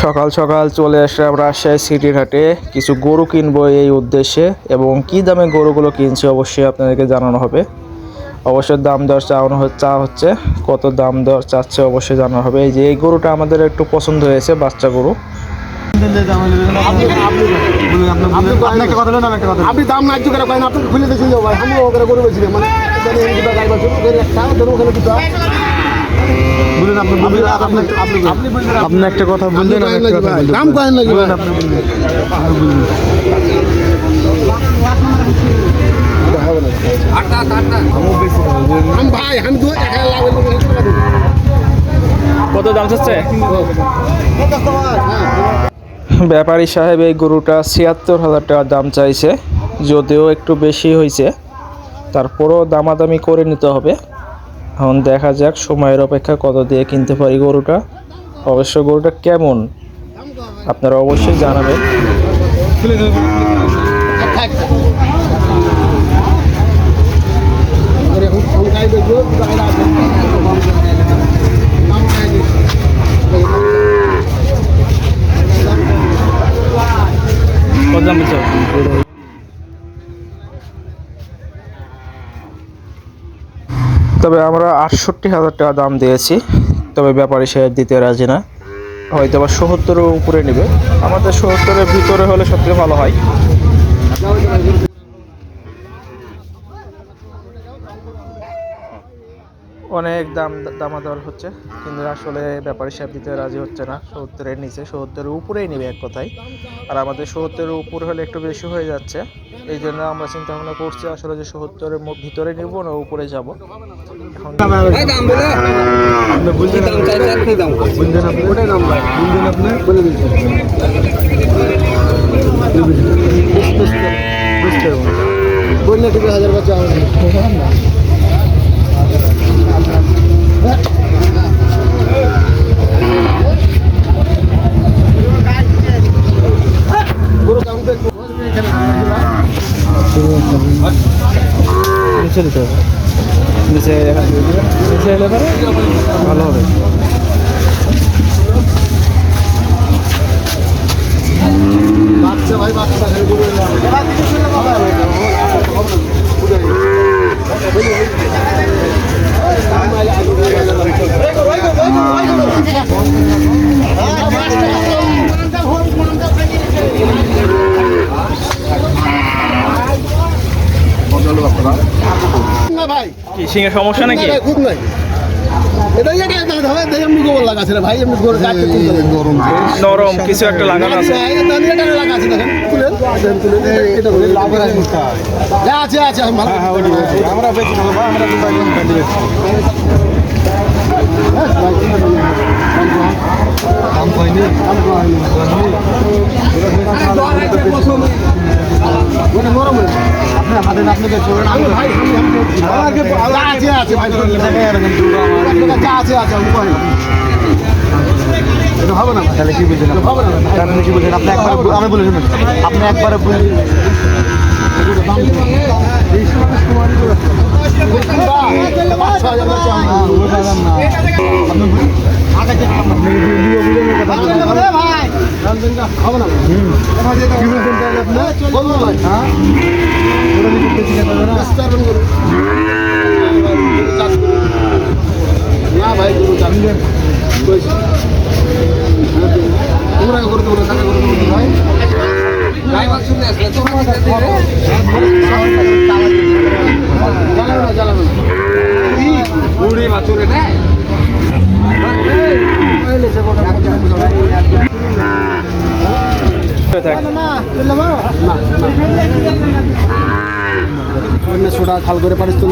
সকাল সকাল চলে আসলাম রাজশাহী সিটির হাটে কিছু গরু কিনবো এই উদ্দেশ্যে এবং কি দামে গরুগুলো কিনছি অবশ্যই আপনাদেরকে জানানো হবে। অবশ্যই দাম দর চা হচ্ছে, কত দাম দর চাচ্ছে অবশ্যই জানানো হবে। এই যে এই গরুটা আমাদের একটু পছন্দ হয়েছে, বাচ্চা গরু। আপনি দাম না করে আপনি খুলে দিয়েছেন ভাই, আমি ওখানে গরু বেশি মানে আপনি একটা কথা বললেন, দাম করেন নাকি ভাই? আমি কত দাম চাচ্ছে? ব্যাপারী সাহেব এই গরুটা ৭৬,০০০ টাকা দাম চাইছে, যদিও একটু বেশি হয়েছে, তারপরও দামাদামি করে নিতে হবে। এখন দেখা যাক সময়ের অপেক্ষা কত দিয়ে কিনতে পারি গরুটা। অবশ্য গরুটা কেমন আপনারা অবশ্যই জানাবেন। তবে আমরা ৬৮,০০০ টাকা দাম দিয়েছি, তবে ব্যাপারী সাহেব দিতে রাজি না, হয়তো বা ৭০-এর উপরে নেবে। আমাদের ৭০-এর ভিতরে হলে সবথেকে ভালো হয়। অনেক দামাদর হচ্ছে, কিন্তু আসলে ব্যাপারী সাহেব দিতে রাজি হচ্ছে না। ৭০-এর নিচে, ৭০-এর উপরেই নেবে এক কথায়। আর আমাদের ৭০-এর উপরে হলে একটু বেশি হয়ে যাচ্ছে, এই জন্য আমরা চিন্তা ভাবনা করছি আসলে যে ৭০-এর ভিতরে নিব না উপরে যাব। ভালো হবে। ভাই বাচ্চা কি সিংহের সমস্যা নাকি? খুব নাই, নরম কিছু একটা লাগানো আছে। হবে না তাহলে কি বুঝলেন? আপনি কি বুঝলেন? আপনি একবার আমি বলে শুনুন, আপনি একবারে না ভাই তোমরা করতে বলে টাকা করতে বলতে ভাই ড্রাইভার শুনে আসলে তোমরা জ্বালাবে জ্বালাবে বুড়ি মাছুরে না ছোটা খাল করে পারিস তো